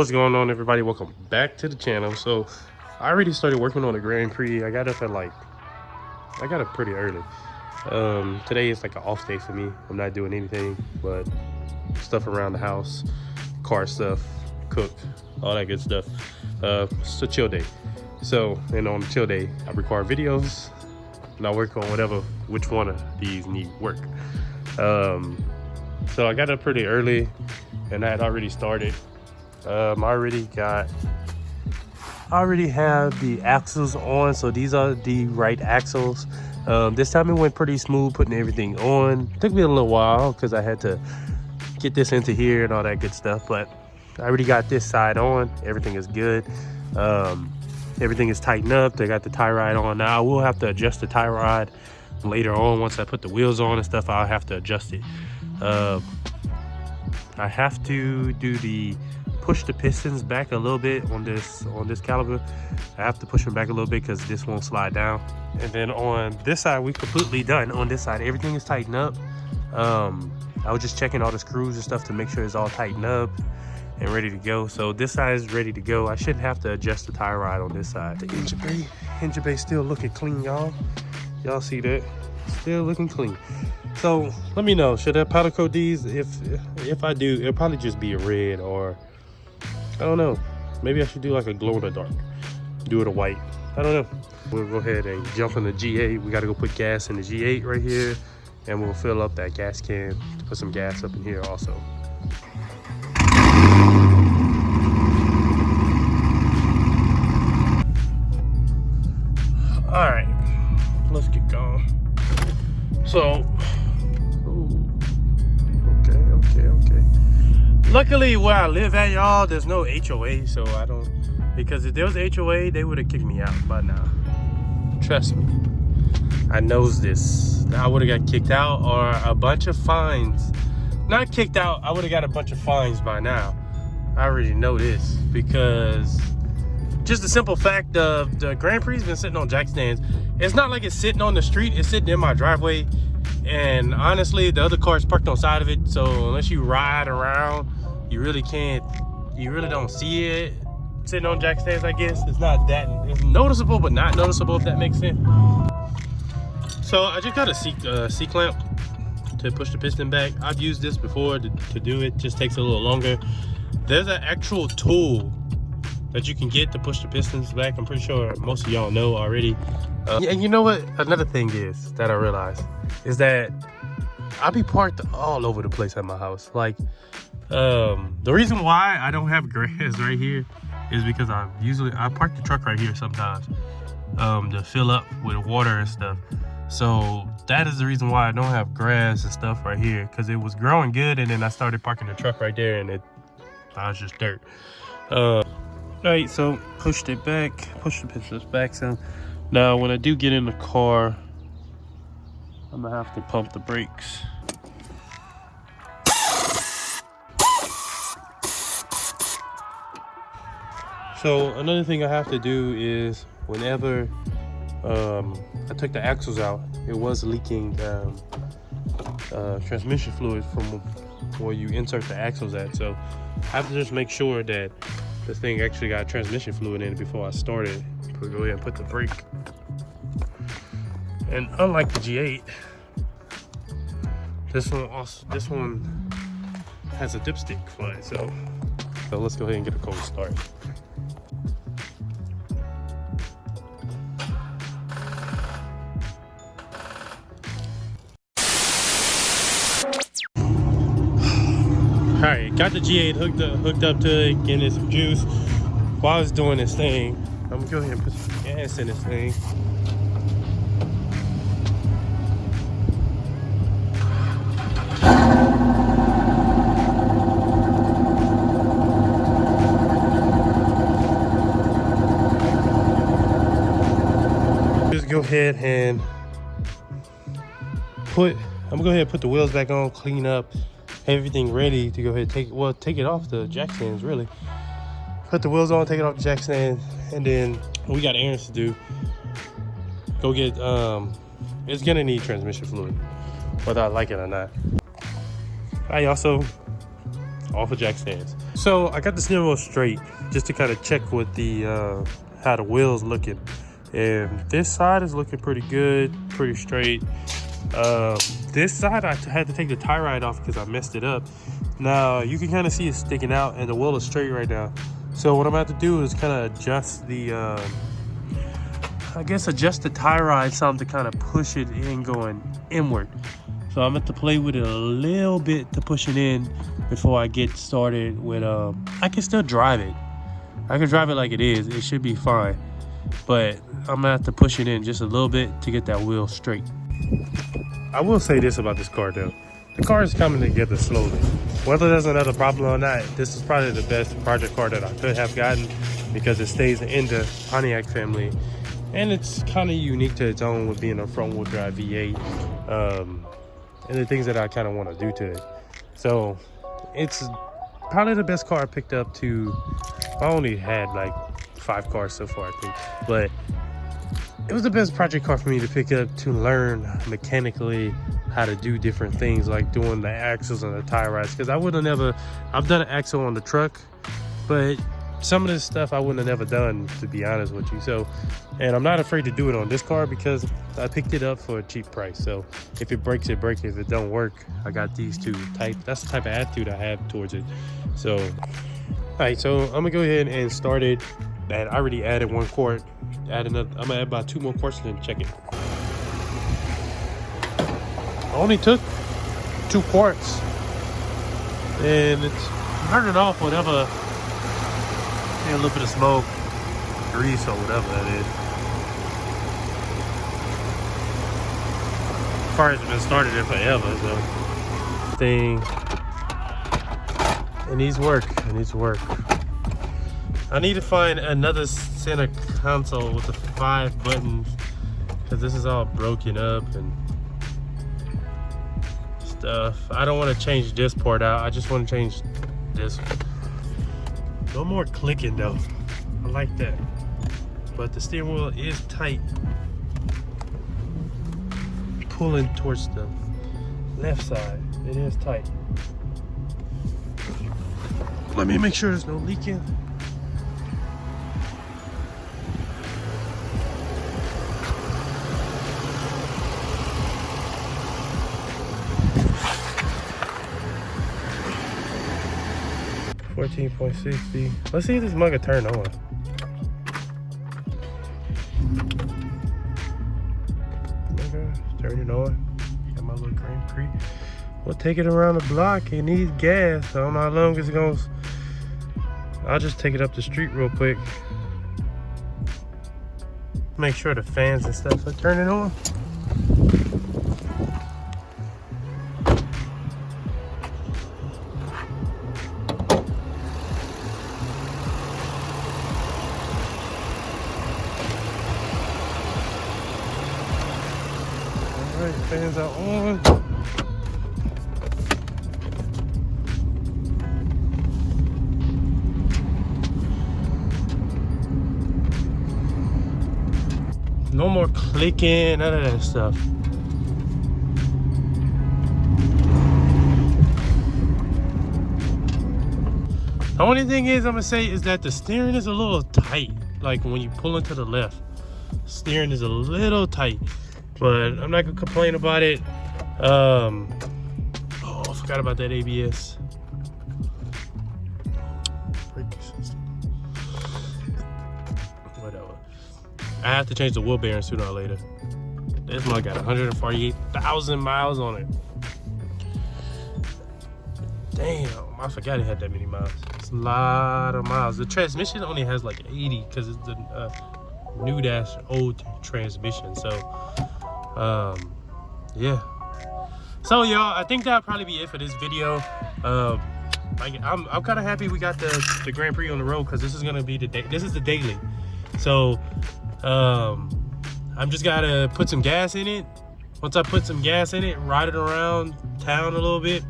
What's going on, everybody? Welcome back to the channel. So I already started working on the Grand Prix. I got up pretty early. Today is like an off day for me. I'm not doing anything but stuff around the house, car stuff, cook, all that good stuff. It's a chill day. So, and on the chill day, I record videos and I work on which one of these need work. So I got up pretty early and I had already started. I already have the axles on, so these are the right axles. This time it went pretty smooth putting everything on. Took me a little while because I had to get this into here and all that good stuff, but I already got this side on. Everything is good. Everything is tightened up. They got the tie rod on now. I will have to adjust the tie rod later on. Once I put the wheels on and stuff, I'll have to adjust it. I have to do push the pistons back a little bit on this caliber. I have to push them back a little bit because this won't slide down. And then on this side, we completely done. On this side, everything is tightened up. I was just checking all the screws and stuff to make sure it's all tightened up and ready to go. So this side is ready to go. I shouldn't have to adjust the tie rod on this side. The engine bay still looking clean, y'all. Y'all see that? Still looking clean. So let me know, should I powder coat these? If I do, it'll probably just be a red, or I don't know, maybe I should do like a glow in the dark, do it a white. I don't know. We'll go ahead and jump in the G8. We got to go put gas in the G8 right here, and we'll fill up that gas can to put some gas up in here also. All right, let's get going. So, okay. Luckily, where I live at, y'all, there's no HOA, so I don't, because if there was HOA, they would have kicked me out by now. Trust me, I knows this. I would have got kicked out or a bunch of fines. Not kicked out, I would have got a bunch of fines by now. I already know this because just the simple fact of the Grand Prix has been sitting on jack stands. It's not like it's sitting on the street, it's sitting in my driveway. And honestly, the other car's parked on the side of it. So unless you ride around, you really don't see it sitting on jack stands, I guess. It's noticeable, but not noticeable, if that makes sense. So I just got a C-clamp to push the piston back. I've used this before to do it, just takes a little longer. There's an actual tool that you can get to push the pistons back. I'm pretty sure most of y'all know already. And you know what? Another thing is that I realized is that I be parked all over the place at my house. Like, the reason why I don't have grass right here is because I park the truck right here sometimes to fill up with water and stuff. So that is the reason why I don't have grass and stuff right here, because it was growing good, and then I started parking the truck right there, and I was just dirt. Right, so push the pistons back some. Now, when I do get in the car, I'm gonna have to pump the brakes. So another thing I have to do is whenever I took the axles out, it was leaking transmission fluid from where you insert the axles at. So I have to just make sure that this thing actually got transmission fluid in it before I started. We'll go ahead and put the brake. And unlike the G8, this one has a dipstick for it. So let's go ahead and get a cold start. All right, got the G8 hooked up to it, getting it some juice. While I was doing this thing, I'm gonna go ahead and put some gas in this thing. Just go ahead and I'm gonna go ahead and put the wheels back on, clean up, everything ready to go ahead and take it off the jack stands, really. Put the wheels on, take it off the jack stand, and then we got errands to do. Go get, it's gonna need transmission fluid, whether I like it or not. I also off of jack stands. So I got the steering wheel straight just to kind of check with the how the wheels looking, and this side is looking pretty good, pretty straight. This side I had to take the tie ride off because I messed it up. Now you can kind of see it sticking out, and the wheel is straight right now. So what I'm about to do is kind of adjust the adjust the tie ride some to kind of push it in going inward. So I'm going to play with it a little bit to push it in before I get started with I can still drive it. I can drive it like it is. It should be fine. But I'm gonna have to push it in just a little bit to get that wheel straight. I will say this about this car though. The car is coming together slowly. Whether there's another problem or not, this is probably the best project car that I could have gotten because it stays in the Pontiac family. And it's kind of unique to its own with being a front wheel drive V8. And the things that I kind of want to do to it. So it's probably the best car I picked up to, I only had like 5 cars so far I think, but it was the best project car for me to pick up to learn mechanically how to do different things like doing the axles and the tie rods, because I would have never, I've done an axle on the truck, but some of this stuff I wouldn't have never done, to be honest with you. So, and I'm not afraid to do it on this car because I picked it up for a cheap price. So if it breaks, it breaks. If it don't work, I got these two type. That's the type of attitude I have towards it. So, all right, so I'm gonna go ahead and start it. And I already added 1 quart. Add another. I'm gonna add about 2 more quarts and then check it. I only took 2 quarts, and it's burning off whatever. A little bit of smoke, grease, or whatever that is. The car hasn't been started in forever, so thing. It needs work. It needs work. I need to find another center console with the 5 buttons because this is all broken up and stuff. I don't want to change this port out. I just want to change this. No more clicking though. I like that. But the steering wheel is tight. Pulling towards the left side. It is tight. Let me make sure there's no leaking. $14.60. Let's see if this mug will turn on. Okay, turn it on. Got my little GRANDPRIX. We'll take it around the block. It needs gas. I don't know how long it's going. I'll just take it up the street real quick. Make sure the fans and stuff are turning on. Fans are on. No more clicking, none of that stuff. The only thing is I'm gonna say is that the steering is a little tight. Like when you pull into the left, steering is a little tight. But I'm not gonna complain about it. Oh, I forgot about that ABS. Whatever. I have to change the wheel bearing sooner or later. This mug got 148,000 miles on it. Damn, I forgot it had that many miles. It's a lot of miles. The transmission only has like 80 because it's the new dash old transmission. So yeah, so y'all, I think that'll probably be it for this video. I'm kind of happy we got the GRANDPRIX on the road because this is gonna be this is the daily. So I'm just gotta put some gas in it. Once I put some gas in it, ride it around town a little bit.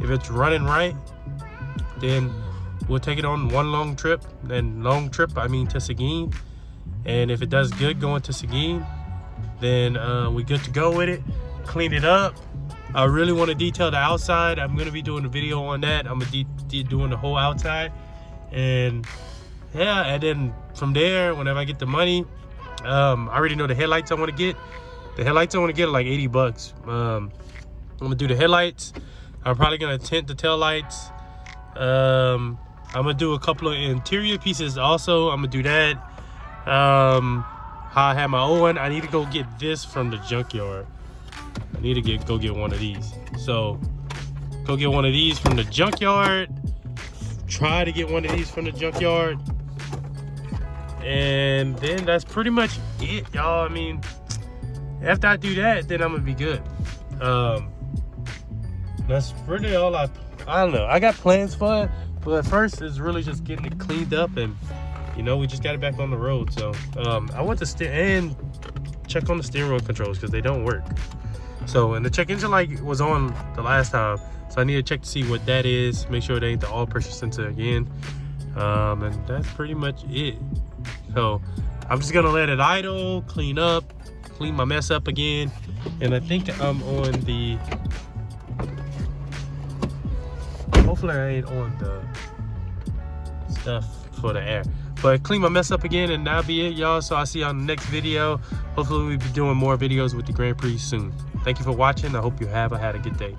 If it's running right, then we'll take it on one long trip. And long trip, I mean to Seguin. And if it does good going to Seguin, then we good to go with it. Clean it up, I really want to detail the outside. I'm gonna be doing a video on that. I'm gonna be doing the whole outside, and yeah, and then from there, whenever I get the money, I already know the headlights I want to get. The headlights I want to get are like 80 bucks. I'm gonna do the headlights. I'm probably gonna tint the tail lights. I'm gonna do a couple of interior pieces also. I'm gonna do that. How I have my own. I need to go get this from the junkyard. I need to go get one of these. So go get one of these from the junkyard. Try to get one of these from the junkyard. And then that's pretty much it, y'all. I mean, after I do that, then I'm gonna be good. That's really all I don't know. I got plans for it, but first it's really just getting it cleaned up, and you know, we just got it back on the road. So I want to check on the steering wheel controls because they don't work. So, and the check engine light was on the last time, so I need to check to see what that is. Make sure it ain't the all pressure sensor again. And that's pretty much it. So I'm just gonna let it idle, clean my mess up again, and I think I'm on the. Hopefully I ain't on the stuff for the air, but clean my mess up again, and that'll be it, y'all. So I'll see you on the next video. Hopefully we'll be doing more videos with the Grand Prix soon. Thank you for watching. I hope you have had a good day.